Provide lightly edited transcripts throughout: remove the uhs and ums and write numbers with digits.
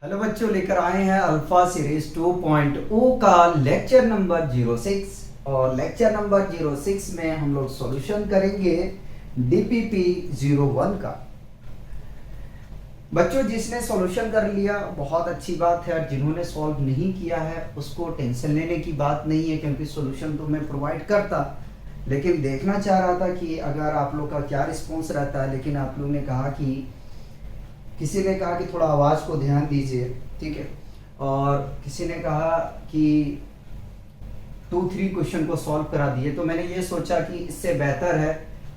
Hello बच्चों, लेकर आए हैं अल्फा सीरीज 2.0 का लेक्चर नंबर 06 और लेक्चर नंबर 06 में हम लोग सॉल्यूशन करेंगे डीपीपी 01 का। बच्चों, जिसने सॉल्यूशन कर लिया बहुत अच्छी बात है, और जिन्होंने सॉल्व नहीं किया है उसको टेंशन लेने की बात नहीं है, क्योंकि सॉल्यूशन तो मैं प्रोवाइड करता, लेकिन देखना चाह रहा था कि अगर आप लोग का क्या रिस्पॉन्स रहता है। लेकिन आप लोग ने कहा कि किसी ने कहा कि थोड़ा आवाज़ को ध्यान दीजिए, ठीक है, और किसी ने कहा कि 2-3 क्वेश्चन को सॉल्व करा दिए। तो मैंने ये सोचा कि इससे बेहतर है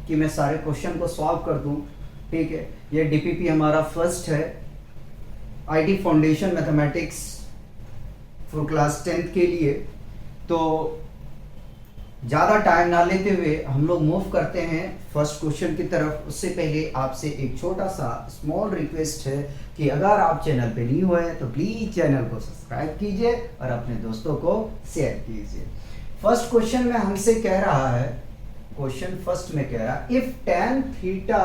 कि मैं सारे क्वेश्चन को सॉल्व कर दूं, ठीक है। ये डीपीपी हमारा फर्स्ट है, IT foundation mathematics for class 10th के लिए। तो ज़्यादा टाइम ना लेते हुए हम लोग मूव करते हैं फर्स्ट क्वेश्चन की तरफ। उससे पहले आपसे एक छोटा सा स्मॉल रिक्वेस्ट है कि अगर आप चैनल पे न्यू है तो प्लीज़ चैनल को सब्सक्राइब कीजिए और अपने दोस्तों को शेयर कीजिए। फर्स्ट क्वेश्चन में हमसे कह रहा है, क्वेश्चन फर्स्ट में कह रहा है, if tan theta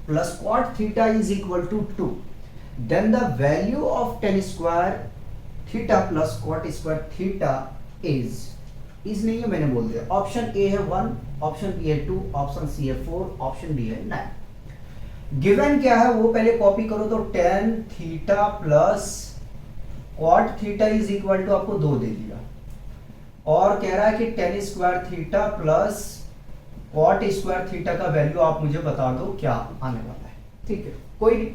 plus cot theta is equal to 2 then the value of tan square theta plus cot square theta is नहीं है, मैंने बोल दिया। ऑप्शन ए है 1, ऑप्शन बी है 2, ऑप्शन सी है 4, ऑप्शन डी है 9। गिवन क्या है वो पहले कॉपी करो। तो tan theta plus cot theta is equal to आपको 2 दे दिया, और कह रहा है कि tan square theta plus cot square theta का वैल्यू आप मुझे बता दो क्या आने वाला है, ठीक है। कोई नहीं,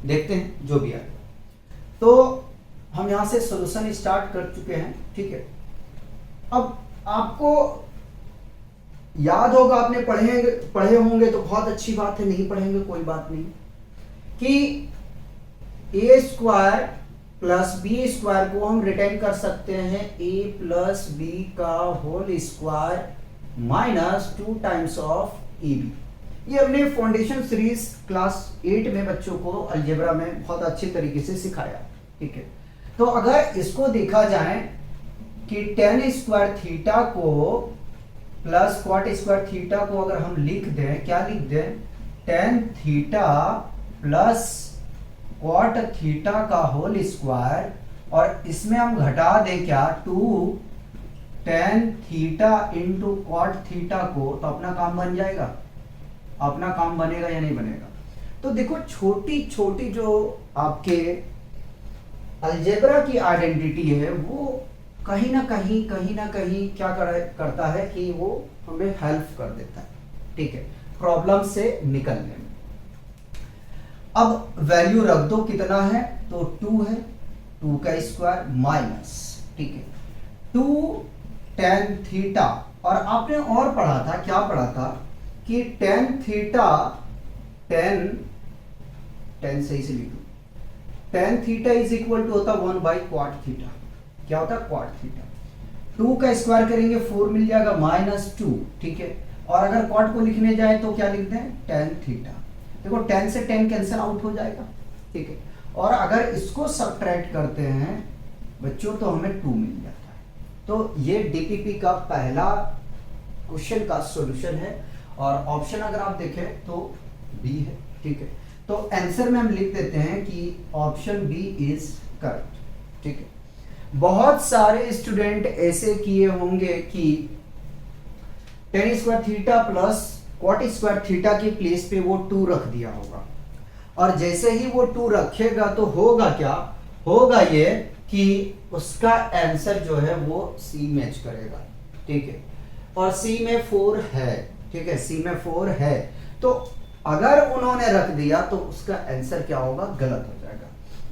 देखते हैं जो भी आए। तो हम यहां से सॉल्यूशन स्टार्ट कर चुके हैं, ठीक है। अब आपको याद होगा, आपने पढ़े होंगे तो बहुत अच्छी बात है, नहीं पढ़ेंगे कोई बात नहीं, कि A square plus B square को हम रिटेन कर सकते हैं ए प्लस बी का whole square minus 2 times of A B. ये हमने फाउंडेशन सीरीज क्लास 8 में बच्चों को अलजेब्रा में बहुत अच्छे तरीके से सिखाया, ठीक है। तो अगर इसको देखा जाए कि tan स्क्वायर थीटा को प्लस cot स्क्वायर थीटा को अगर हम लिख दें, क्या लिख दें, tan theta plus cot theta का होल स्क्वायर, और इसमें हम घटा दें क्या 2 tan theta into cot theta को, तो अपना काम बन जाएगा। अपना काम बनेगा या नहीं बनेगा? तो देखो, छोटी छोटी जो आपके अलजेब्रा की आइडेंटिटी है वो कहीं ना कहीं क्या करता है कि वो हमें हेल्प कर देता है, ठीक है, प्रॉब्लम से निकलने में। अब वैल्यू रख दो, कितना है, तो 2 है, 2 का स्क्वायर माइनस, ठीक है, 2 tan थीटा। और आपने और पढ़ा था, क्या पढ़ा था, कि tan थीटा tan सही से लिखो, tan theta is equal to होता 1/cot थीटा। क्या होता है, cot थीटा। 2 का स्क्वायर करेंगे 4 मिल जाएगा माइनस 2, ठीक है। और अगर cot को लिखने जाए तो क्या लिखते हैं, tan थीटा। देखो tan से tan कैंसिल आउट हो जाएगा, ठीक है। और अगर इसको सब्ट्रैक्ट करते हैं बच्चों तो हमें 2 मिल जाता है। तो ये डीपीपी का पहला क्वेश्चन का सॉल्यूशन है, और ऑप्शन अगर आप देखें तो बी है, ठीक है। तो आंसर में हम लिख देते हैं कि ऑप्शन बी इज करेक्ट, ठीक है। बहुत सारे स्टूडेंट ऐसे किए होंगे कि tan square theta plus cot square theta की प्लेस पे वो 2 रख दिया होगा, और जैसे ही वो 2 रखेगा तो होगा क्या, होगा ये कि उसका आंसर जो है वो सी मैच करेगा, ठीक है। और सी में 4 है, ठीक है, सी में 4 है। तो अगर उन्होंने रख दिया तो उसका आंसर क्या होगा, गलत हो जाएगा।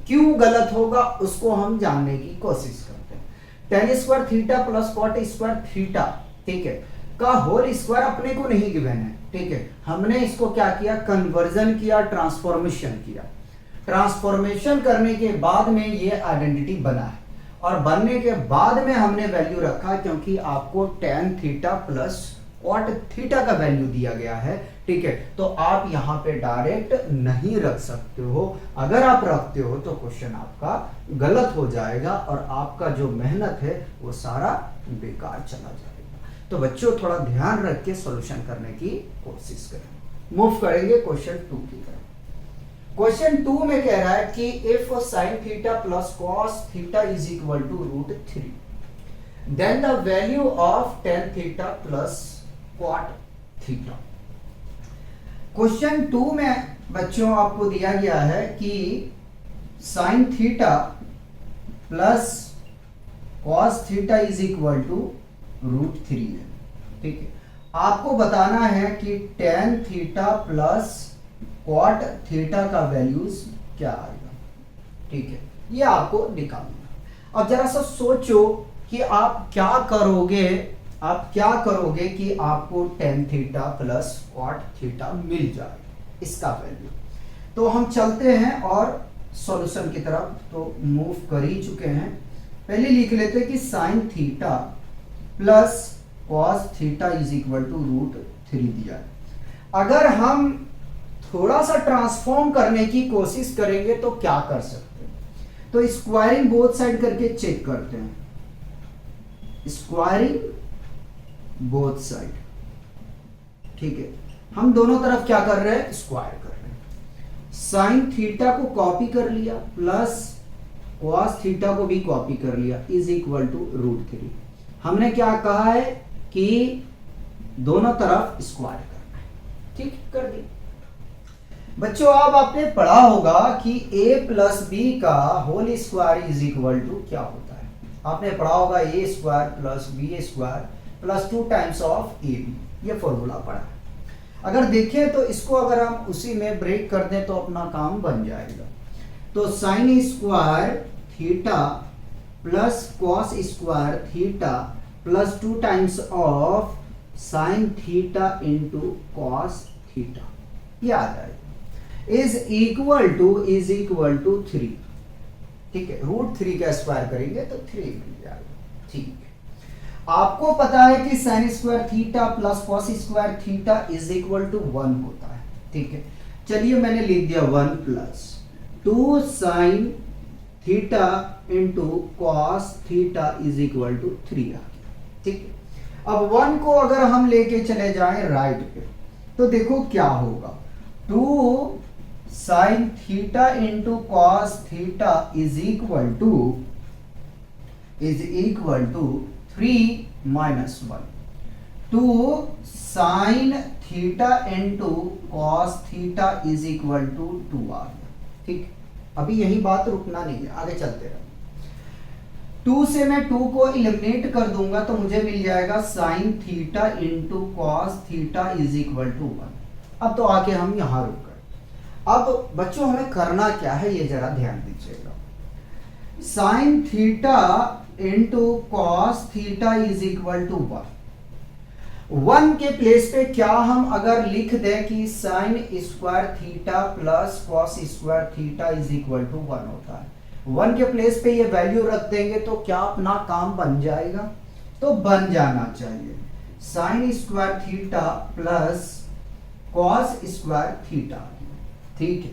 क्यों गलत होगा उसको हम जानने की कोशिश करते हैं। tan square theta plus cot square theta, ठीक है, का होल स्क्वायर अपने को नहीं गिवन है, ठीक है। हमने इसको क्या किया, कन्वर्जन किया, ट्रांसफॉर्मेशन किया। ट्रांसफॉर्मेशन करने के बाद में ये आइडेंटिटी बना है, और बनने के बाद में हमने वैल्यू रखा, क्योंकि आपको tan theta plus cot theta का वैल्यू दिया गया है, ठीक है। तो आप यहां पे डायरेक्ट नहीं रख सकते हो। अगर आप रखते हो तो क्वेश्चन आपका गलत हो जाएगा, और आपका जो मेहनत है वो सारा बेकार चला जाएगा। तो बच्चों थोड़ा ध्यान रख के सॉल्यूशन करने की कोशिश करें। मूव करेंगे क्वेश्चन 2 की तरफ। क्वेश्चन 2 में कह रहा है कि if sine theta plus cos theta is equal to √3 then the value of tan theta plus cot theta. Question 2 में बच्चों आपको दिया गया है कि sine theta plus cos theta is equal to √3 है, ठीक है। आपको बताना है कि tan theta plus cot theta का वैल्यूज क्या आएगा, ठीक है, ये आपको निकालना। अब जरा सा सोचो कि आप क्या करोगे कि आपको ten theta plus cot theta मिल जाए इसका वैल्यू। तो हम चलते हैं और सॉल्यूशन की तरफ तो मूव कर ही चुके हैं। पहले लिख लेते हैं कि sine theta plus cos theta is equal to √3 दिया है। अगर हम थोड़ा सा ट्रांसफॉर्म करने की कोशिश करेंगे तो क्या कर सकते हैं, तो स्क्वायरिंग बोथ साइड करके चेक करते हैं। स्क्वायरिंग बोथ साइड, ठीक है, हम दोनों तरफ क्या कर रहे हैं, स्क्वायर कर रहे हैं। साइन थीटा को कॉपी कर लिया प्लस कॉस थीटा को भी कॉपी कर लिया इज इक्वल टू √3। हमने क्या कहा है कि दोनों तरफ स्क्वायर करना है, ठीक, कर दी। बच्चों अब आपने पढ़ा होगा कि a प्लस बी का whole square is equal to क्या होता है। आपने पढ़ा होगा a square plus B square plus 2 times of A B, ये फॉर्मूला पढ़ा है। अगर देखें तो इसको अगर हम उसी में ब्रेक कर दें तो अपना काम बन जाएगा। तो sign square theta plus cos square theta plus 2 times of sine theta into cos theta, ये आ जाएगा इज इक्वल टू 3, ठीक है। √3 का स्क्वायर करेंगे तो 3 मिल जाएगा, ठीक है। आपको पता है कि sine square theta plus cos square theta is equal to 1 होता है, ठीक है। चलिए मैंने लिख दिया 1 plus 2 sine theta into cos theta is equal to 3 आ गया, ठीक है। अब 1 को अगर हम लेके चले जाएं राइट पे तो देखो क्या होगा, 2 sine theta into cos theta is equal to 3 minus 1। 2 sine theta into cos theta is equal to 2 आ गया, ठीक। अभी यही बात रुकना नहीं है, आगे चलते रहो। 2 से मैं 2 को इलिमिनेट कर दूंगा तो मुझे मिल जाएगा sine theta into cos theta is equal to 1। अब तो आके हम यहां रुक गए। अब बच्चों हमें करना क्या है ये जरा ध्यान दीजिएगा। Sine theta into cos theta is equal to 1 के प्लेस पे क्या हम अगर लिख दें कि sine square theta plus cos square theta is equal to 1 होता है, 1 के प्लेस पे ये वैल्यू रख देंगे तो क्या अपना काम बन जाएगा, तो बन जाना चाहिए। Sign square theta plus cos square theta, ठीक है,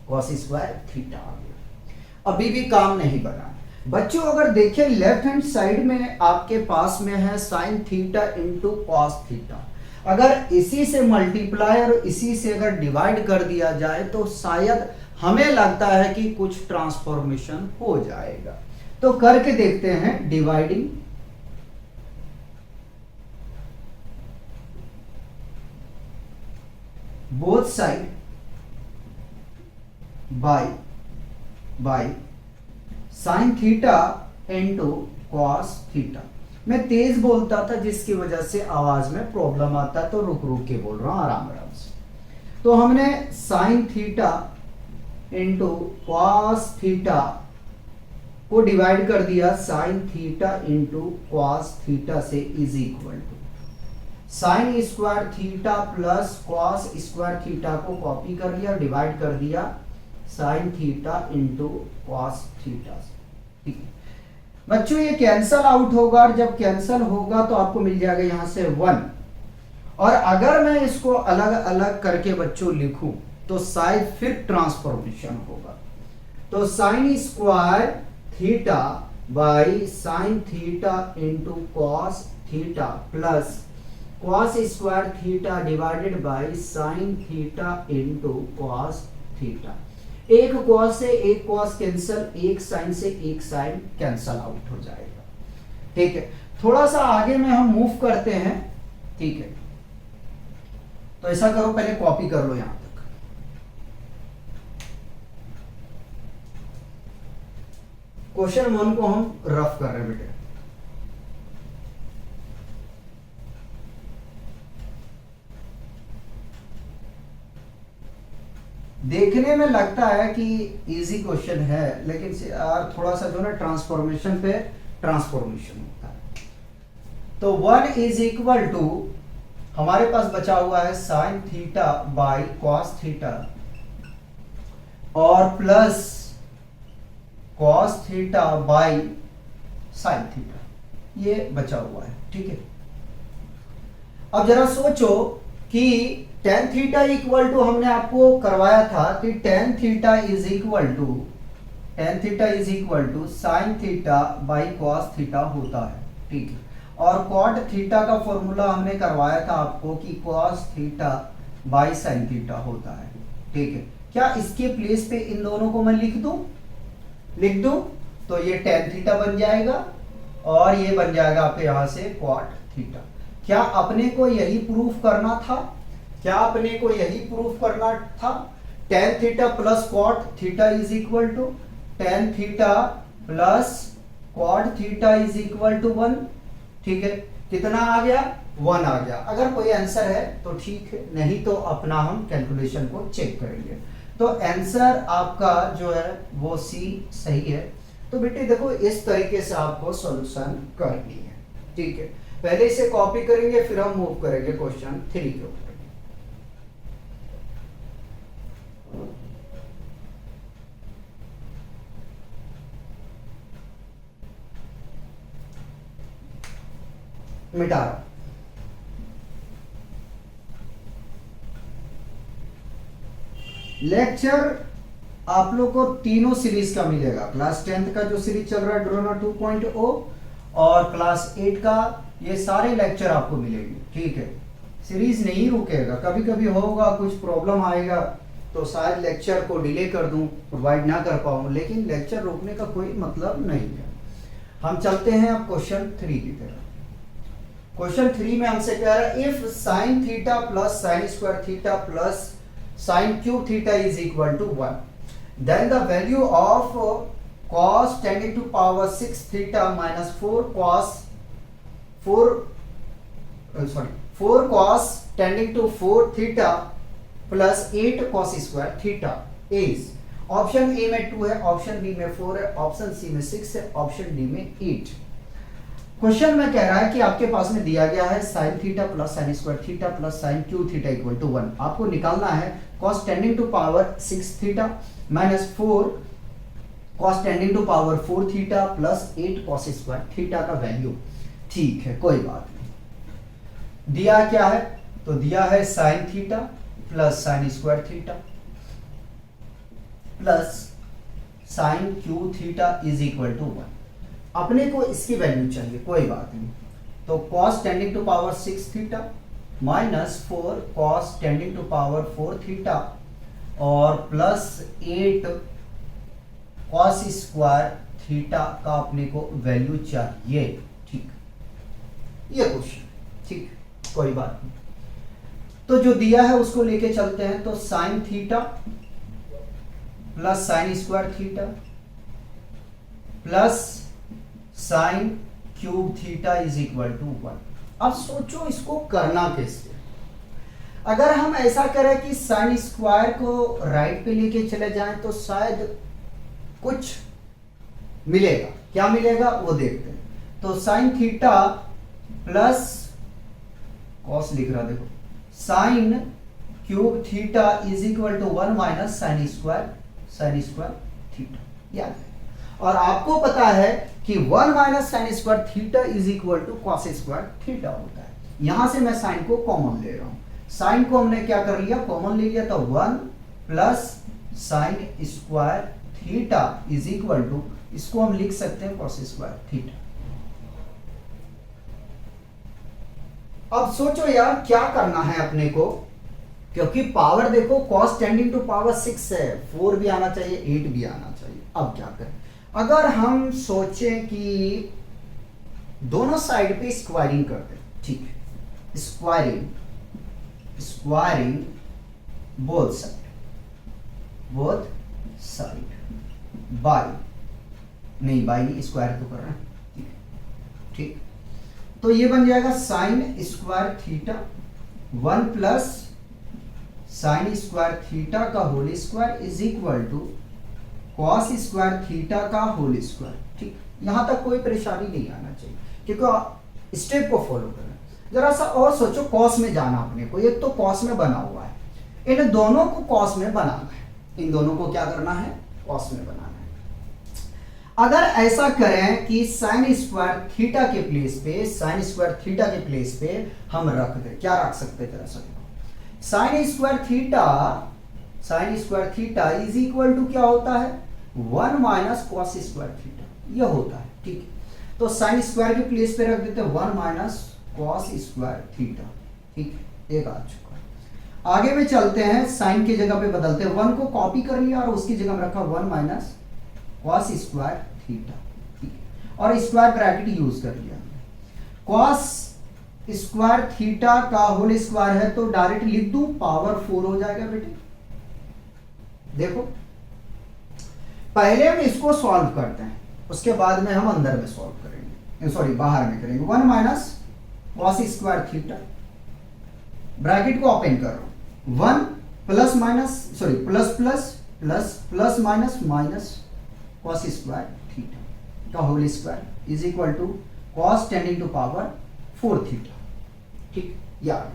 कॉस स्क्वायर थीटा आ गया। अभी भी काम नहीं बना बच्चों। अगर देखें लेफ्ट हैंड साइड में आपके पास में है sine theta into cos theta, अगर इसी से मल्टीप्लाई और इसी से अगर डिवाइड कर दिया जाए तो शायद हमें लगता है कि कुछ ट्रांसफॉर्मेशन हो जाएगा। तो करके देखते हैं। Dividing both side bye sine theta into cos theta. मैं तेज बोलता था जिसकी वजह से आवाज में प्रॉब्लम आता है, तो रुक रुक के बोल रहा हूं आराम आराम से। तो हमने sine theta into cos theta को डिवाइड कर दिया sine theta into cos theta से is equal to sine square theta plus cos square theta को कॉपी कर लिया, डिवाइड कर दिया sine theta into cos theta से, ठीक है। बच्चों ये कैंसल आउट होगा और जब कैंसल होगा तो आपको मिल जाएगा यहां से 1। और अगर मैं इसको अलग अलग करके बच्चों लिखूं तो शायद फिर ट्रांसफॉर्मेशन होगा। तो sign square theta by sine theta into cos theta plus cos square theta divided by sine theta into cos theta. एक कॉस से एक कॉस कैंसल, एक साइन से एक साइन कैंसल आउट हो जाएगा। ठीक है, थोड़ा सा आगे में हम मूव करते हैं। ठीक है, तो ऐसा करो, पहले कॉपी कर लो यहां तक। क्वेश्चन 1 को हम रफ कर रहे हैं बेटे। देखने में लगता है कि इजी क्वेश्चन है, लेकिन यार थोड़ा सा जो ना ट्रांसफॉर्मेशन पे ट्रांसफॉर्मेशन होता है। तो 1 इज इक्वल टू हमारे पास बचा हुआ है sine theta by cos theta और plus cos theta by sine theta, ये बचा हुआ है। ठीक है, अब जरा सोचो कि टेन थीटा इक्वल टू हमने आपको करवाया था कि tan theta is equal to sine theta by cos theta होता है। ठीक है, और कॉट थीटा का फॉर्मूला हमने करवाया था आपको कि cos theta by sine theta होता है। ठीक है, क्या इसके प्लेस पे इन दोनों को मैं लिख दूं तो ये टेन थीटा बन जाएगा और ये बन जाएगा आपके यहां से कॉट थीटा। क्या अपने को यही प्रूफ करना था? Tan theta plus cot theta is equal to tan theta plus cot theta is equal to 1। ठीक है, कितना आ गया? 1 आ गया। अगर कोई आंसर है तो ठीक है, नहीं तो अपना हम कैलकुलेशन को चेक करेंगे। तो आंसर आपका जो है वो सी सही है। तो बेटे देखो, इस तरीके से आपको सॉल्यूशन करनी है। ठीक है, पहले इसे कॉपी करेंगे, फिर हम मूव करेंगे क्वेश्चन 3 के ऊपर। मिटा रहा। लेक्चर आप लोग को तीनों सीरीज का मिलेगा। क्लास 10th का जो सीरीज चल रहा है ड्रोना 2.0 और क्लास 8 का, ये सारे लेक्चर आपको मिलेंगे। ठीक है, सीरीज नहीं रुकेगा। कभी कभी होगा कुछ प्रॉब्लम आएगा तो शायद लेक्चर को डिले कर दूं, प्रोवाइड ना कर पाऊं, लेकिन लेक्चर रोकने का कोई मतलब नहीं है। हम चलते हैं अब क्वेश्चन 3 की तरफ। क्वेश्चन 3 में हमसे कह रहा है if sine theta plus sine square theta plus sine cube theta is equal to 1, then the value of cos tending to power 6 theta minus 4 cos tending to 4 theta plus 8 cos square theta is, option A में 2 है, option B में 4 है, option C में 6 है, option D में 8। Question में कह रहा है कि आपके पास में दिया गया है sine theta plus sine square theta plus sine cube theta equal to 1। आपको निकालना है cos tending to power 6 theta minus 4 cos tending to power 4 थीटा प्लस 8 cos स्क्वायर थीटा का वैल्यू। ठीक है, कोई बात नहीं। दिया क्या है? तो दिया है sine theta plus sine square theta plus sine cube theta is equal to 1। अपने को इसकी वैल्यू चाहिए, कोई बात नहीं। तो cos tending to power 6 theta minus 4 cos tending to power 4 theta और प्लस 8 cos स्क्वायर थीटा का अपने को वैल्यू चाहिए। ठीक, ये क्वेश्चन। ठीक, कोई बात नहीं। तो जो दिया है उसको लेके चलते हैं। तो sine theta plus sine square theta plus sine cube theta is equal to 1। अब सोचो इसको करना कैसे। अगर हम ऐसा करें कि साइन स्क्वायर को राइट पे लेके चले जाएं तो शायद कुछ मिलेगा। क्या मिलेगा वो देखते हैं। तो साइन थीटा प्लस कॉस लिख रहा, देखो sine cube theta is equal to 1 minus sine square theta, याद है। और आपको पता है कि 1 minus sine square theta is equal to cos square theta होता है। यहां से मैं साइन को कॉमन ले रहा हूं। साइन को हमने क्या कर लिया? कॉमन ले लिया। तो 1 plus sine square theta is equal to, इसको हम लिख सकते हैं कॉस स्क्वायर थीटा। अब सोचो यार क्या करना है अपने को क्योंकि पावर देखो cos टेंडिंग टू पावर 6 है, 4 भी आना चाहिए, 8 भी आना चाहिए। अब क्या करें, अगर हम सोचें कि दोनों साइड पे स्क्वायरिंग कर दें, ठीक है, स्क्वायरिंग बोथ साइड बाय, नहीं बाय नहीं, स्क्वायर तो कर रहे हैं, ठीक। तो ये बन जाएगा sine square theta 1 plus sine square theta का whole square is equal to cos square theta का होल स्क्वायर, ठीक। यहां तक कोई परेशानी नहीं आना चाहिए क्योंकि स्टेप को फॉलो करना। जरा सा और सोचो, कॉस में जाना अपने को, एक तो कॉस में बना हुआ है, इन दोनों को कॉस में बनाना है, इन दोनों को क्या करना है, कॉस में बनाना है। अगर ऐसा करें कि साइन स्क्वायर थीटा के प्लेस पे हम रख दें, क्या रख सकते हैं, जरा सा sine square theta is equal to क्या होता है, 1 माइनस कॉस स्क्वायर थीटा, ये होता है, ठीक है। तो साइन स्क्वायर के प्लेस पे रख देते हैं 1 माइनस कॉस स्क्वायर थीटा, ठीक है, एक आ चुका है। आगे में चलते हैं, साइन की जगह पे बदलते हैं, 1 को कॉपी कर लिया और उसकी जगह में रखा 1 माइनस कॉस स्क्वायर थीटा, ठीक है, और स्क्वायर ब्रैकेट यूज कर लिया। कॉस स्क्वायर थीटा का होल स्क्वायर है तो डायरेक्ट लिख दूं, पावर 4 हो जाएगा बेटे। देखो पहले हम इसको सॉल्व करते हैं, उसके बाद में हम अंदर में सॉल्व करेंगे, सॉरी बाहर में करेंगे। 1 minus cos square theta, bracket को ओपन कर रहा हूं, 1 plus minus sorry plus plus plus plus minus minus cos square theta का whole square is equal to cos tending to power 4 theta, ठीक, याद,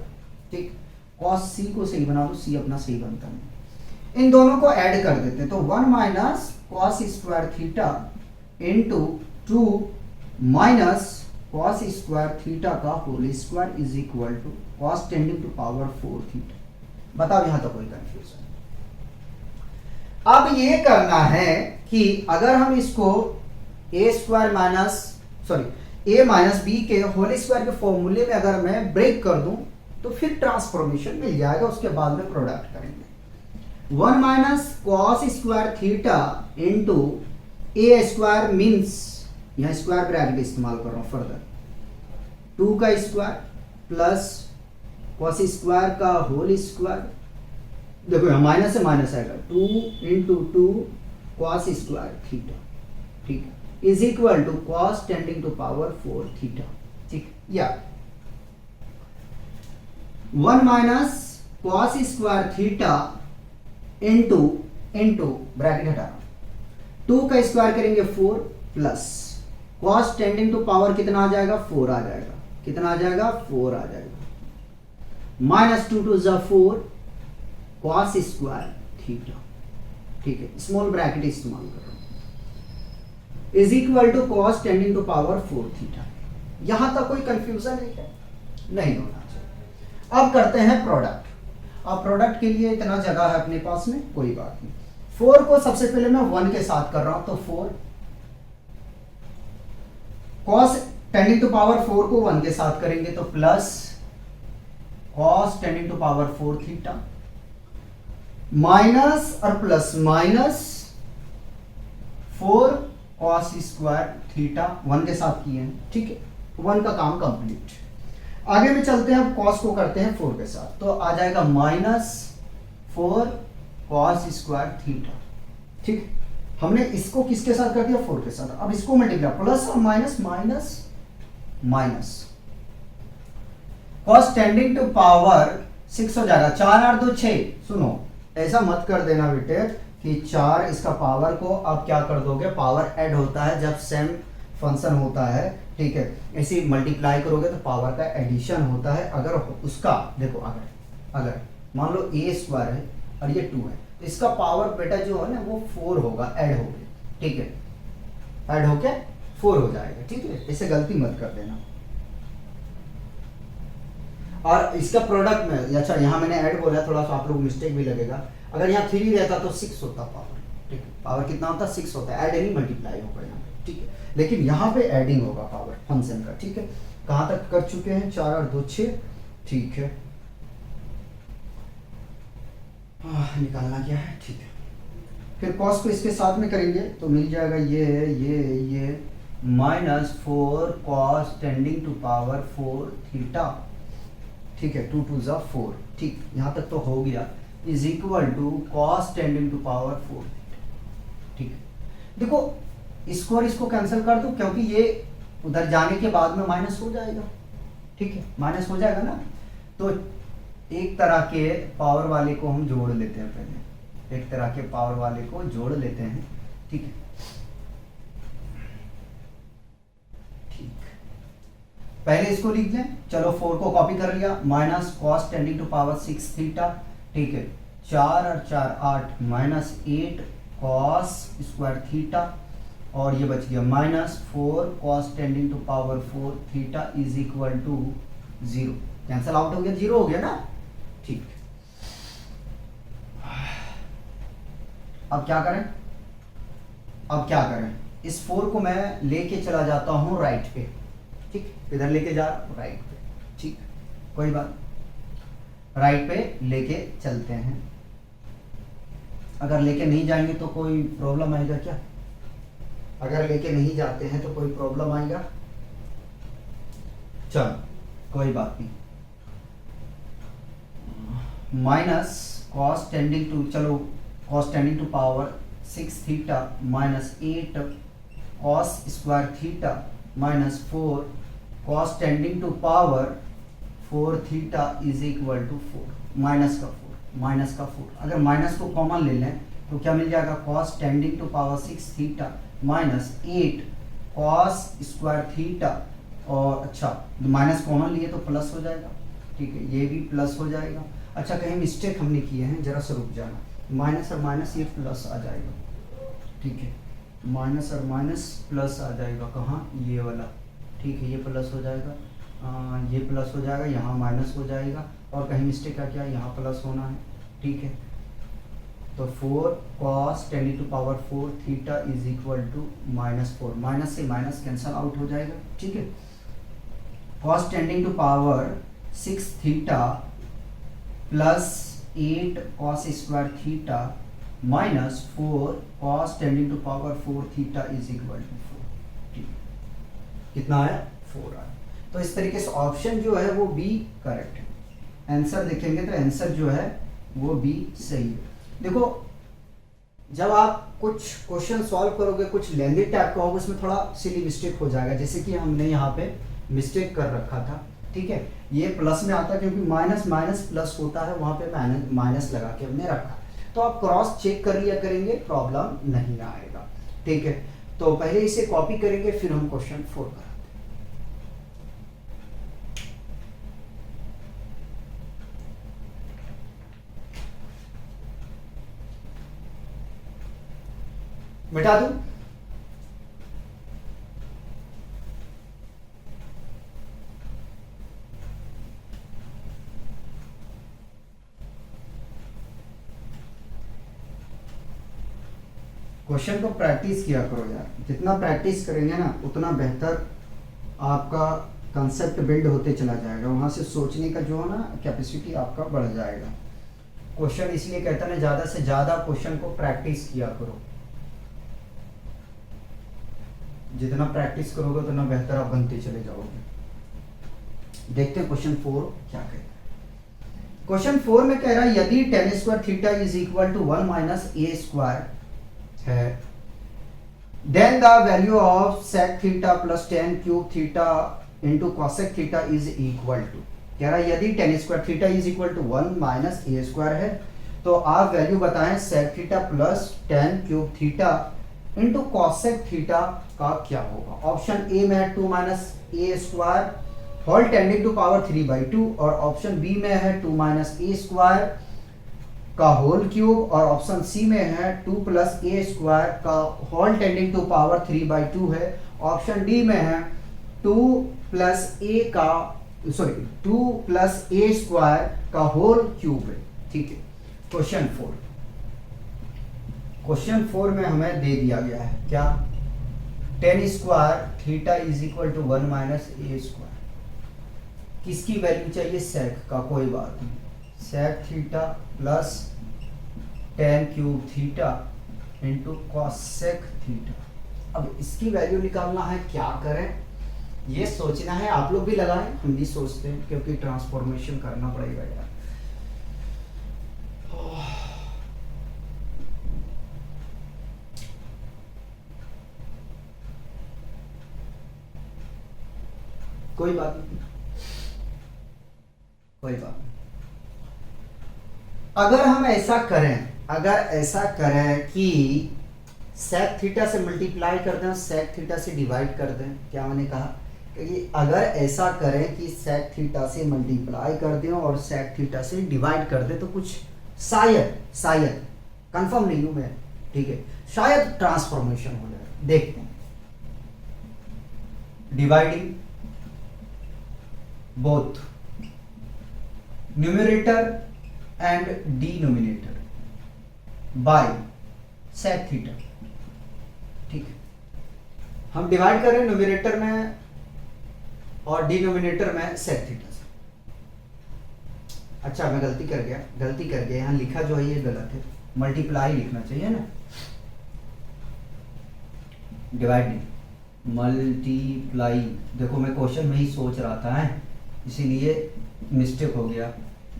ठीक। कॉस सी को सही बना दो, सी अपना सही बनता है। इन दोनों को ऐड कर देते हैं, तो 1 minus cos square theta into 2 minus cos square theta का whole square is equal to cos tending to power 4 theta. बताओ यहां तक कोई कंफ्यूजन? अब ये करना है कि अगर हम इसको ए स्क्वायर माइनस सॉरी ए माइनस बी के होल स्क्वायर के फॉर्मूले में अगर मैं ब्रेक कर दूं तो फिर ट्रांसफॉर्मेशन मिल जाएगा, उसके बाद में प्रोडक्ट करेंगे। 1 minus cos square theta into A square means, यहां स्क्वायर ब्रैकेट इस्तेमाल कर रहा हूं फर्दर, 2 का स्क्वायर प्लस कॉस स्क्वायर का होल स्क्वायर, देखो यहां माइनस से माइनस आएगा, 2 इंटू 2 कॉस स्क्वायर थीटा, ठीक है, is equal to cos tending to power 4 theta, ठीक। या 1 minus cos square theta into bracket हटा 2 का स्क्वायर करेंगे 4 plus cos tending to power कितना आ जाएगा, 4 आ जाएगा, कितना आ जाएगा, 4 आ जाएगा, माइनस 2 टू जा 4 कॉस स्क्वायर थीटा, ठीक है, स्मॉल ब्रैकेट इस्तेमाल कर रहा हूं, is equal to cos tending to power 4 theta. यहां तक कोई कंफ्यूजन नहीं होना चाहिए। अब करते हैं प्रोडक्ट। अब प्रोडक्ट के लिए इतना जगह है अपने पास में, कोई बात नहीं। 4 को सबसे पहले मैं 1 के साथ कर रहा हूं, तो 4 कॉस टेंडिंग टू पावर 4 को 1 के साथ करेंगे तो plus cos tending to power 4 theta minus और plus minus 4 cos square theta 1 के साथ किए हैं, ठीक है, 1 का काम कंप्लीट। आगे में चलते हैं, अब कॉस को करते हैं 4 के साथ, तो आ जाएगा माइनस 4 कॉस स्क्वायर थीटा, ठीक। हमने इसको किसके साथ कर दिया, 4 के साथ। अब इसको मल्टीप्लाई, प्लस और minus minus minus cos tending to power 6 हो जाएगा, 4 8 2 6। सुनो, ऐसा मत कर देना बेटे कि 4 इसका पावर को अब क्या कर दोगे, पावर ऐड होता है जब सेम फंक्शन होता है, ठीक है, ऐसे मल्टीप्लाई करोगे तो पावर का एडिशन होता है। अगर उसका देखो, अगर मान लो ए स्क्वायर है और ये 2 है, तो इसका पावर बेटा जो है ना वो 4 होगा, ऐड हो गया, ठीक है, ऐड होके 4 हो जाएगा, ठीक है, इसे गलती मत कर देना। और इसका प्रोडक्ट में, अच्छा यहाँ मैंने ऐड बोला, थोड़ा सा आप लोग मिस्टेक भी लगेगा, अगर यहाँ 3 रहता तो 6 होता पावर, ठीक है, पावर कितना होता, 6 होता है, ऐड नहीं मल्टीप्लाई होगा यहाँ पे, ठीक है, लेकिन यहाँ पे एडिंग होगा पावर फंक्शन का, ठीक है। कहाँ तक कर चुके हैं, 4 और 2 6, ठीक है। निकालना क्या है, ठीक है। फिर कॉस को इसके साथ में करेंगे तो मिल जाएगा ये minus 4 cos tending to power 4 theta, ठीक है, 2 2 4, ठीक, यहाँ तक तो हो गया, is equal to cos tending to power 4 theta, ठीक है। देखो इसको और इसको कैंसिल कर दो क्योंकि ये उधर जाने के बाद में माइनस हो जाएगा, ठीक है, माइनस हो जाएगा ना। तो एक तरह के पावर वाले को हम जोड़ लेते हैं, पहले एक तरह के पावर वाले को जोड़ लेते हैं, ठीक है, ठीक, पहले इसको लिख लें, चलो 4 को कॉपी कर लिया, minus cos tending to power 6 theta, ठीक है, 4 और 4 8 माइनस 8 कॉस स्क्वायर थीटा, और ये बच गया minus 4 cos tending to power 4 theta is equal to 0, cancel out हो गया, 0 हो गया ना, ठीक। अब क्या करें, इस 4 को मैं लेके चला जाता हूं राइट पे, ठीक, इधर लेके जा राइट पे, ठीक, कोई बात, राइट पे लेके चलते हैं। अगर लेके नहीं जाएंगे तो कोई प्रॉब्लम आएगा क्या? अगर लेके नहीं जाते हैं तो कोई प्रॉब्लम आएगा? चलो कोई बात नहीं, माइनस कॉस टेंडिंग टू, चलो cos tending to power 6 theta minus 8 cos square theta minus 4 cos tending to power 4 theta is equal to 4, minus का 4, अगर माइनस को कॉमन ले लें तो क्या मिल जाएगा, cos tending to power 6 theta minus 8 cos square theta, और अच्छा माइनस कॉमन लिए तो प्लस हो जाएगा, ठीक है, ये भी प्लस हो जाएगा। अच्छा कहीं मिस्टेक हमने किए हैं, जरा सा रुक जाना, माइनस और माइनस ये प्लस आ जाएगा, ठीक है, माइनस और माइनस प्लस आ जाएगा, कहाँ, ये वाला, ठीक है, ये प्लस हो जाएगा, ये प्लस हो जाएगा, यहाँ माइनस हो जाएगा, और कहीं मिस्टेक का क्या, यहाँ प्लस होना है, ठीक है। तो 4 cos tending to power 4 theta is equal to -4, minus से माइनस कैंसल आउट हो जाएगा, ठीक है। Cos tending to power 6 theta plus 8 cos square theta minus 4 cos tending to power 4 theta is equal to 4, ठीक है, कितना आया, 4 आया। तो इस तरीके से ऑप्शन जो है वो बी करेक्ट है। आंसर देखेंगे तो आंसर जो है वो बी सही है। देखो जब आप कुछ क्वेश्चन सॉल्व करोगे, कुछ लेंदी टाइप का होगा, उसमें थोड़ा सिली मिस्टेक हो जाएगा, जैसे कि हमने यहाँ पे मिस्टेक कर रखा था, ठीक है, ये प्लस में आता है क्योंकि माइनस माइनस प्लस होता है, वहाँ पे माइनस लगा के हमने रखा, तो आप क्रॉस चेक कर लिया करेंगे, प्रॉब्लम नहीं आएगा, ठीक है। तो पहले इसे कॉपी करेंगे, फिर हम क्वेश्चन 4 कराते हैं। मिटा दूं, क्वेश्चन को प्रैक्टिस किया करो यार, जितना प्रैक्टिस करेंगे ना उतना बेहतर आपका कंसेप्ट बिल्ड होते चला जाएगा, वहां से सोचने का जो है ना कैपेसिटी आपका बढ़ जाएगा। क्वेश्चन इसलिए कहता है ज़्यादा से ज़्यादा क्वेश्चन को प्रैक्टिस किया करो, जितना प्रैक्टिस करोगे उतना बेहतर आप बनते चले जाओगे। देखते हैं क्वेश्चन 4 क्या कहता है। क्वेश्चन 4 में कह रहा है यदि tan square theta is equal to 1 minus A square है, then the value of sec theta plus tan cube theta into cosec theta is equal to, कह रहा है यदि tan square theta is equal to 1 minus A square है तो आप value बताएं sec theta plus tan cube theta into cosec theta का क्या होगा। ऑप्शन ए में है 2 minus A square whole tending to power 3/2, और ऑप्शन बी में है 2 माइनस ए स्क्वायर का होल क्यूब, और ऑप्शन सी में है 2 प्लस ए स्क्वायर का होल टेंडिंग टू पावर 3/2 है। ऑप्शन डी में है 2 प्लस ए स्क्वायर का होल क्यूब है, ठीक है। क्वेश्चन 4 में हमें दे दिया गया है क्या, tan square theta is equal to 1 minus A square, किसकी वैल्यू चाहिए, sec का, कोई बात नहीं, sec theta plus tan cube theta into cosec theta. अब इसकी वैल्यू निकालना है, क्या करें ये सोचना है। आप लोग भी लगाएं, हम भी सोचते हैं, क्योंकि ट्रांसफॉर्मेशन करना पड़ेगा यार। कोई बात नहीं, कोई बात नहीं। अगर हम ऐसा करें, अगर ऐसा करें कि सेक थीटा से मल्टीप्लाई कर दें, सेक थीटा से डिवाइड कर दें, क्या मैंने कहा कि अगर ऐसा करें कि सेक थीटा से मल्टीप्लाई कर दें और सेक थीटा से डिवाइड कर दें, तो कुछ शायद कंफर्म नहीं हूं मैं, ठीक है, शायद ट्रांसफॉर्मेशन हो जाए। देखते हैं। Dividing both numerator and denominator by sec theta, ठीक है। हम डिवाइड करें न्यूमरेटर में और डिनोमिनेटर में सेक थीटा से। अच्छा मैं गलती कर गया, यहाँ लिखा जो है ये गलत है, मल्टीप्लाई लिखना चाहिए ना, डिवाइड नहीं, मल्टीप्लाई। देखो मैं क्वेश्चन में ही सोच रहा था है, इसीलिए मिस्टेक हो गया,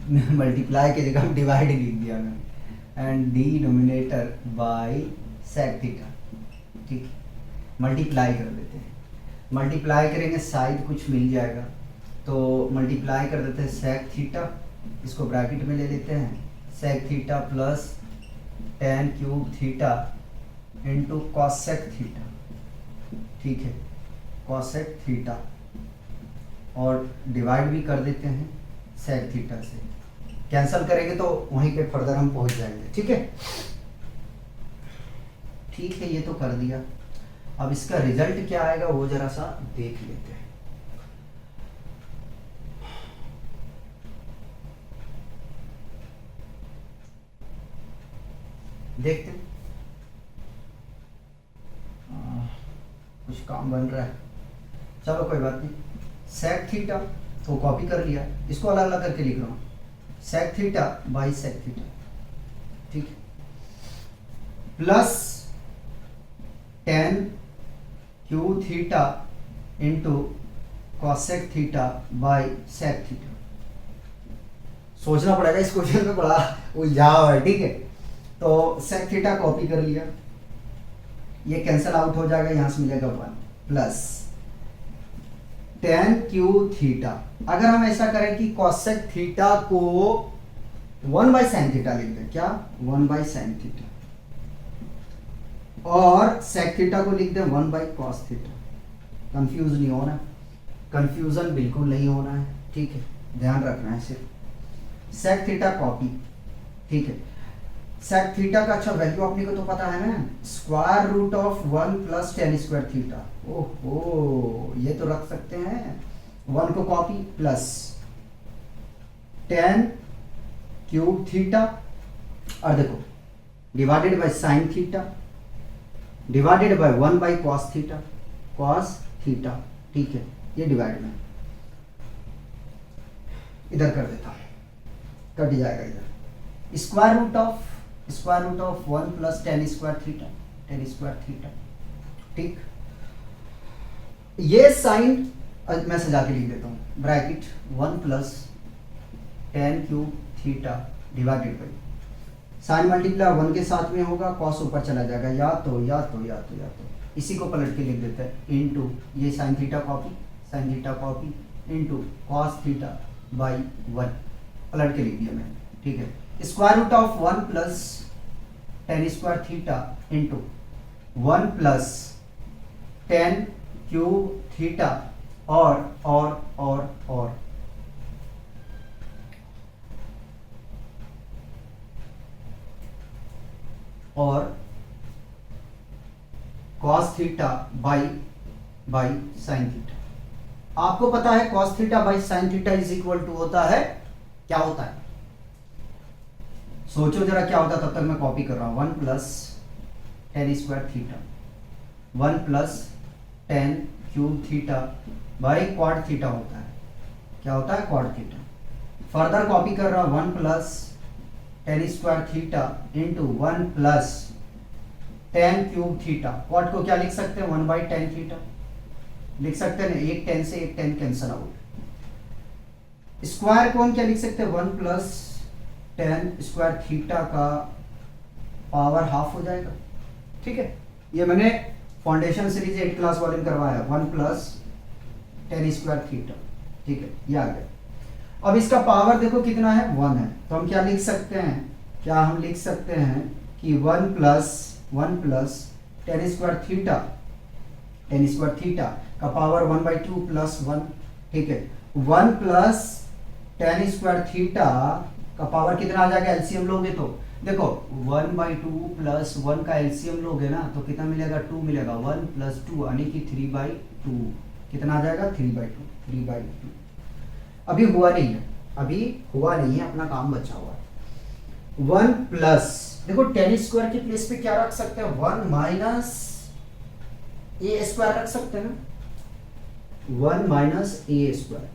मल्टीप्लाई की जगह डिवाइड लिख दिया मैंने। And denominator by sec theta, ठीक है। मल्टीप्लाई कर देते हैं, मल्टीप्लाई करेंगे शायद कुछ मिल जाएगा, तो मल्टीप्लाई कर देते हैं सेक थीटा, इसको ब्रैकेट में ले लेते हैं, sec theta plus tan cube theta into cosec theta, ठीक है, कॉसेक थीटा, और डिवाइड भी कर देते हैं सेक थीटा से। कैंसल करेंगे तो वहीं पे फर्दर हम पहुंच जाएंगे, ठीक है। ठीक है, ये तो कर दिया। अब इसका रिजल्ट क्या आएगा वो जरा सा देख लेते हैं। देखते हैं, कुछ काम बन रहा है, चलो कोई बात नहीं। सेक थीटा तो कॉपी कर लिया, इसको अलग अलग करके लिख रहा हूँ, sec theta by sec theta, ठीक है, plus tan cube theta into cosec theta by sec theta. सोचना पड़ेगा इस क्वेश्चन में, बड़ा उलझाव है, ठीक है। तो सेक थीटा कॉपी कर लिया, ये कैंसल आउट हो जाएगा, यहां से मिलेगा 1 प्लस टेन क्यू थीटा। अगर हम ऐसा करें कि कॉसेक थीटा को 1 बाई साइन थीटा लिख दें, क्या 1 बाई साइन थीटा, और सेक थीटा को लिख दें 1 बाई कॉस थीटा। कंफ्यूज नहीं होना, कंफ्यूजन बिल्कुल नहीं होना है, ठीक है, ध्यान रखना है सिर्फ। सेक थीटा कॉपी, ठीक है। सेक थीटा का अच्छा वैल्यू अपने को तो पता है ना, square root of 1 plus tan square theta. ओहो, ये तो रख सकते हैं, 1 को copy plus tan cube theta, और देखो divided by sine theta divided by 1 by cos theta, cos theta, ठीक है। ये डिवाइड में इधर कर देता हूं, कट जाएगा इधर। Square root of 1 plus tan square theta, ठीक। ये साइन मैं सजा के लिख देता हूं, bracket 1 plus tan cube theta divided by sine multiply 1 के साथ में होगा, कॉस ऊपर चला जाएगा, या तो इसी को पलट के लिख देते हैं, इनटू ये sine theta copy into cos theta by 1, पलट के लिख दिया मैंने, ठीक है। Square root of 1 plus tan square theta into 1 plus tan cube theta, और cos theta by sine theta. आपको पता है cos theta by sine theta is equal to होता है, क्या होता है सोचो जरा, क्या होता है, तब तक मैं कॉपी कर रहा हूं। 1 plus tan square theta, 1 plus tan cube theta by quad theta होता है, क्या होता है, क्वाड थीटा। फर्दर कॉपी कर रहा हूं, 1 plus tan square theta into 1 plus tan cube theta. Cot को क्या लिख सकते हैं 1 बाई टेन थीटा लिख सकते हैं ना, एक टेन से एक टेन कैंसल आउट। स्क्वायर को हम क्या लिख सकते हैं 1 प्लस टेन स्क्वायर थीटा का पावर हाफ हो जाएगा। ठीक है, ये मैंने फाउंडेशन सीरीज 8 क्लास वाले में करवाया 1 प्लस टेन स्क्वायर थीटा। ठीक है, ये आ गया। अब इसका पावर देखो कितना है 1 है, तो हम क्या लिख सकते हैं, क्या हम लिख सकते हैं कि 1 प्लस टेन स्क्वायर थीटा का पावर 1 बाई 2 प्लस 1। ठीक है, 1 प्लस टेन स्क्वायर थीटा का पावर कितना आ जाएगा, एलसीएम लोगे तो देखो 1 बाई 2 प्लस 1 का एलसीएम लोगे ना तो कितना मिलेगा 2 मिलेगा, 1 प्लस 2 यानी कि 3 बाई 2 कितना आ जाएगा 3 बाई 2। अभी हुआ नहीं है, अपना काम बचा हुआ है। 1 प्लस देखो टेन स्क्वायर की प्लेस पे क्या रख सकते हैं 1 माइनस ए स्क्वायर रख सकते हैं ना, 1 माइनस ए स्क्वायर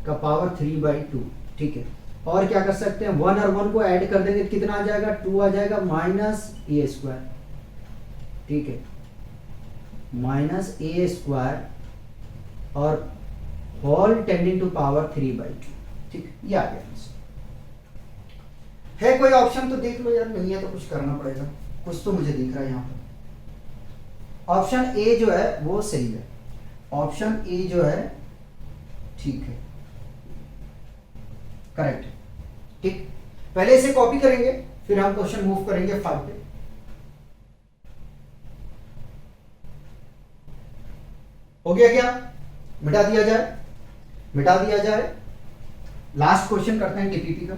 का पावर 3 बाई 2। ठीक है, और क्या कर सकते हैं 1 और 1 को ऐड कर देंगे कितना आ जाएगा 2 आ जाएगा माइनस ए स्क्वायर। ठीक है, माइनस ए स्क्वायर और whole tending to power 3 by 2। ठीक, ये आ गया है। कोई ऑप्शन तो देख लो यार, नहीं है तो कुछ करना पड़ेगा, कुछ तो मुझे दिख रहा है यहाँ पर। ऑप्शन ए जो है वो सही है, ऑप्शन ए जो है ठीक है, करेक्ट। ठीक, पहले इसे कॉपी करेंगे फिर हम क्वेश्चन मूव करेंगे 5 पे। हो गया क्या, मिटा दिया जाए। लास्ट क्वेश्चन करते हैं टीपीपी का।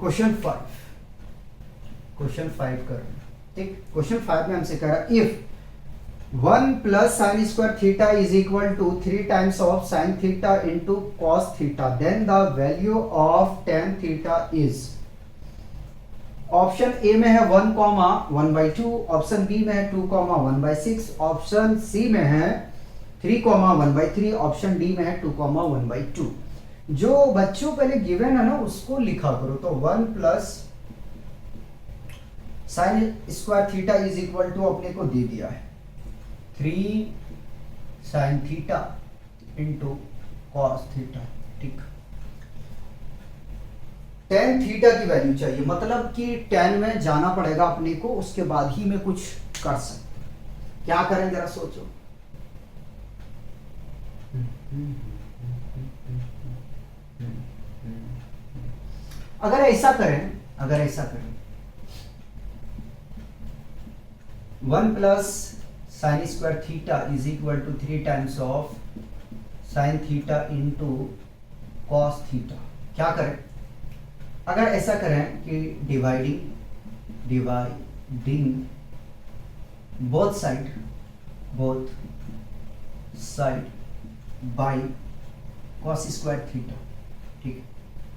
क्वेश्चन 5 कर रहे हैं। ठीक, क्वेश्चन 5 में हमसे कह रहा है if 1 plus sine square theta is equal to 3 times of sine theta into cos theta then the value of tan theta is. Option A में है 1 कॉमा 1 बाई 2, ऑप्शन बी में है 2 कॉमा 1 बाई 6, ऑप्शन सी में है 3 comma 1 by 3, option D में है 2 comma 1 by 2। जो बच्चों पहले गिवन है ना उसको लिखा करो। तो 1 plus sine square theta is equal to अपने को दे दिया है 3 sine theta into cos theta. ठीक, टेन थीटा की वैल्यू चाहिए, मतलब कि टेन में जाना पड़ेगा अपने को, उसके बाद ही में कुछ कर सकते। क्या करें जरा सोचो। अगर ऐसा करें 1 plus sine square theta is equal to 3 times of sine theta into cos theta, क्या करें। अगर ऐसा करें कि dividing both side by cos square theta. ठीक है,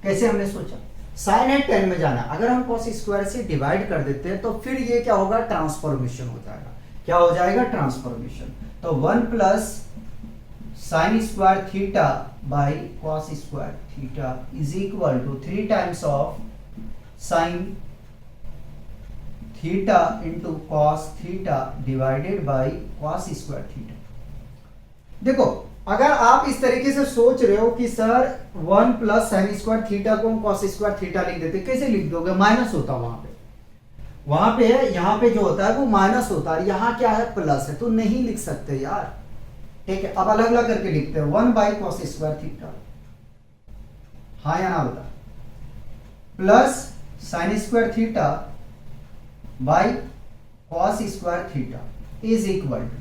कैसे हमने सोचा साइन है 10 में जाना, अगर हम कॉस स्क्वायर से डिवाइड कर देते हैं तो फिर ये क्या होगा ट्रांसफॉर्मेशन हो जाएगा। क्या हो जाएगा ट्रांसफॉर्मेशन। तो 1 plus sine square theta by cos square theta is equal to 3 times of sine theta into cos theta divided by cos square theta. देखो अगर आप इस तरीके से सोच रहे हो कि sir 1 plus sine square theta को हम कॉस स्क्वायर थीटा लिख देते, कैसे लिख दोगे, माइनस होता वहां पे यहाँ पे जो होता है वो माइनस होता है, यहाँ क्या है प्लस है, तो नहीं लिख सकते यार। ठीक है, अब अलग अलग करके लिखते हैं 1 बाई कॉस स्क्वायर थीटा, हाँ या ना बता, plus sine square theta by cos square theta is equal to,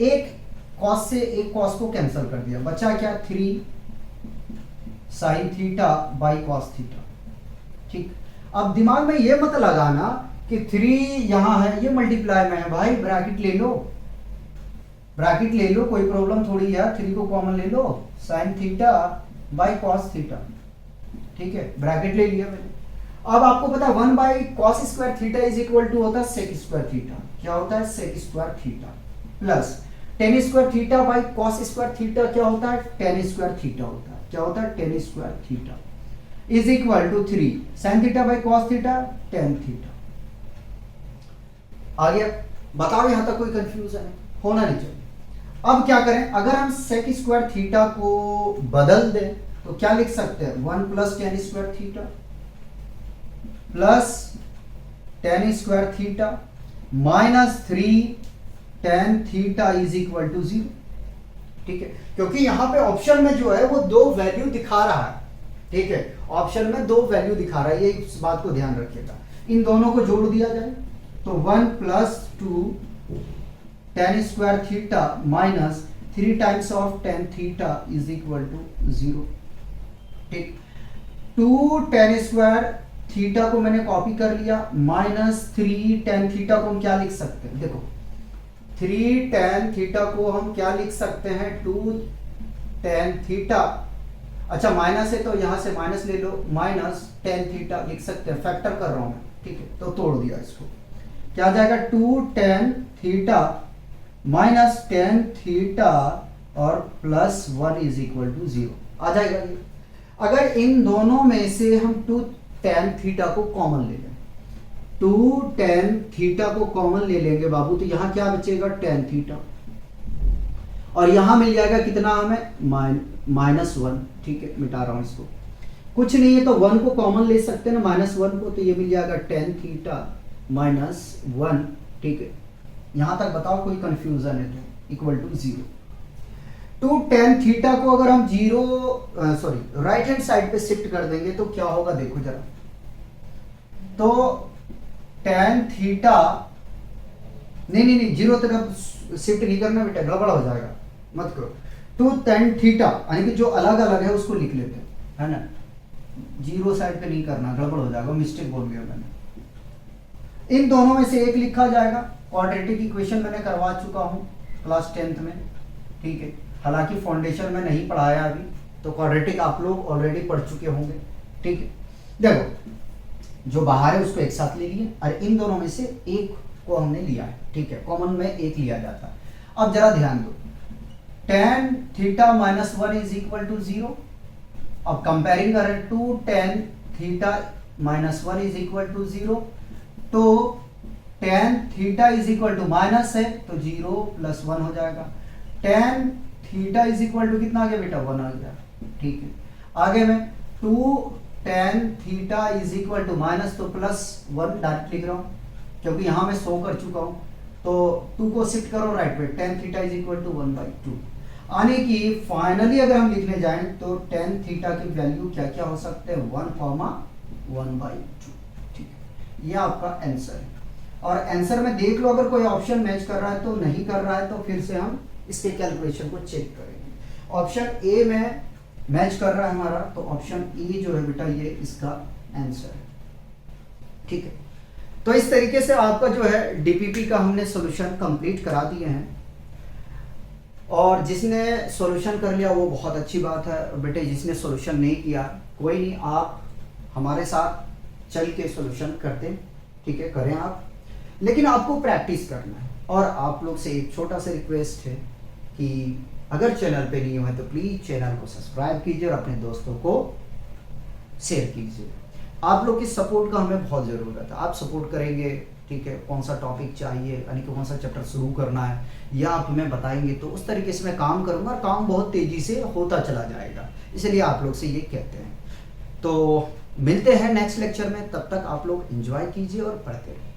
एक कॉस से एक कॉस को कैंसिल कर दिया, बचा क्या 3 sine theta by cos theta. ठीक, अब दिमाग में ये मत लगाना कि 3 यहां है ये मल्टीप्लाई में है, भाई ब्रैकेट ले लो, कोई प्रॉब्लम थोड़ी है, 3 को कॉमन ले लो, sine theta by cos theta. ठीक है, ब्रैकेट ले लिया मैंने। अब आपको पता है 1 by cos square theta is equal to होता है सेक स्क्वायर थीटा। क्या होता है? Sec square theta plus tan square theta by cos square theta क्या होता है? टेन स्क्वायर थीटा होता है। क्या होता है? Tan square theta is equal to 3 sine theta by cos theta tan theta. आ गया? बताओ यहां तक कोई कंफ्यूजन है? होना नहीं चाहिए। अब क्या करें? अगर हम सेक स्क्वायर थीटा को बदल दें तो क्या लिख सकते हैं? 1 plus tan square theta plus tan square theta minus 3 tan theta is equal to 0। ठीक है, क्योंकि यहां पे ऑप्शन में जो है वो दो वैल्यू दिखा रहा है। ठीक है, ऑप्शन में दो वैल्यू दिखा रहा है, ये इस बात को ध्यान रखिएगा। इन दोनों को जोड़ दिया जाए तो 1 plus 2 tan square theta minus 3 times of tan theta is equal to 0। ठीक, 2 टेन स्क्वायर थीटा को मैंने कॉपी कर लिया माइनस 3 टेन थीटा को हम क्या लिख सकते हैं? देखो 3 टेन थीटा को हम क्या लिख सकते हैं? 2 टेन थीटा। अच्छा माइनस है तो यहां से माइनस ले लो, माइनस टेन थीटा लिख सकते हैं, फैक्टर कर रहा हूं मैं। ठीक है, तो तोड़ दिया इसको, क्या आ जाएगा? 2 tan theta minus tan theta और प्लस 1 इज इक्वल टू 0 आ जाएगा ये। अगर इन दोनों में से हम 2 टेन थीटा को कॉमन ले लें, 2 टेन थीटा को कॉमन ले लेंगे बाबू, तो यहां क्या बचेगा? टेन थीटा, और यहां मिल जाएगा कितना हमें? माइनस 1। ठीक है, मिटा रहा हूं इसको, कुछ नहीं है तो 1 को कॉमन ले सकते हैं ना, माइनस 1 को, तो ये मिल जाएगा टेन थीटा माइनस 1। ठीक है, यहां तक बताओ कोई कंफ्यूजन है तो? Equal to 0। 2 टेन थीटा को अगर हम राइट हैंड साइड पे शिफ्ट कर देंगे तो क्या होगा? देखो जरा, तो टेन थीटा नहीं 0 तरफ शिफ्ट नहीं करना बेटा, गड़बड़ हो जाएगा, मत करो। 2 टेन थीटा यानी कि जो अलग अलग है उसको लिख लेते हैं, है ना? 0 साइड पे नहीं करना, गड़बड़ हो जाएगा, मिस्टेक बोल गया मैंने। इन दोनों में से एक लिखा जाएगा। क्वाड्रेटिक इक्वेशन मैंने करवा चुका हूं क्लास 10th में। ठीक है, हालांकि फाउंडेशन में नहीं पढ़ाया अभी, तो क्वाड्रेटिक आप लोग ऑलरेडी पढ़ चुके होंगे। ठीक है, देखो जो बाहर है उसको एक साथ ले लिए और इन दोनों में से एक को हमने लिया है। ठीक है, कॉमन में एक लिया जाता है। अब जरा ध्यान दो, tan theta minus 1 is equal to 0। अब कंपेयरिंग करें, 2 tan theta minus 1 is equal to 0, तो tan theta is equal to minus है तो 0 प्लस 1 हो जाएगा। Tan theta is equal to कितना आ गया बेटा? 1 आ गया। ठीक है, आगे में 2 tan theta is equal to minus, तो प्लस 1 डायरेक्ट लिख रहा हूं क्योंकि यहां मैं 100 कर चुका हूं, तो 2 को शिफ्ट करो राइट पे, tan theta is equal to 1/2 आने की फाइनली अगर हम लिखने जाएं तो टेन थीटा की वैल्यू क्या क्या हो सकते हैं? 1,1/2। ठीक है, ये आपका आंसर है। और आंसर में देख लो, अगर कोई ऑप्शन मैच कर रहा है तो नहीं कर रहा है तो फिर से हम इसके कैलकुलेशन को चेक करेंगे। ऑप्शन ए में मैच कर रहा है हमारा, तो ऑप्शन ए जो है बेटा ये इसका आंसर है। ठीक है, तो इस तरीके से आपका जो है डीपीपी का हमने सॉल्यूशन कंप्लीट करा दिए हैं, और जिसने सॉल्यूशन कर लिया वो बहुत अच्छी बात है बेटे। जिसने सॉल्यूशन नहीं किया कोई नहीं, आप हमारे साथ चल के सॉल्यूशन करते, ठीक है, करें आप, लेकिन आपको प्रैक्टिस करना है। और आप लोग से एक छोटा सा रिक्वेस्ट है कि अगर चैनल पे नहीं हुआ है तो प्लीज चैनल को सब्सक्राइब कीजिए और अपने दोस्तों को शेयर कीजिए। आप लोग की सपोर्ट का हमें बहुत ज़रूरत है, आप सपोर्ट करेंगे, ठीक है, कौन सा टॉपिक चाहिए, यानी कि कौन सा चैप्टर शुरू करना है, या आप हमें बताएंगे तो उस तरीके से मैं काम करूंगा, और काम बहुत तेज़ी से होता चला जाएगा, इसलिए आप लोग से ये कहते हैं। तो मिलते हैं नेक्स्ट लेक्चर में, तब तक आप लोग एंजॉय कीजिए और पढ़ते रहिए।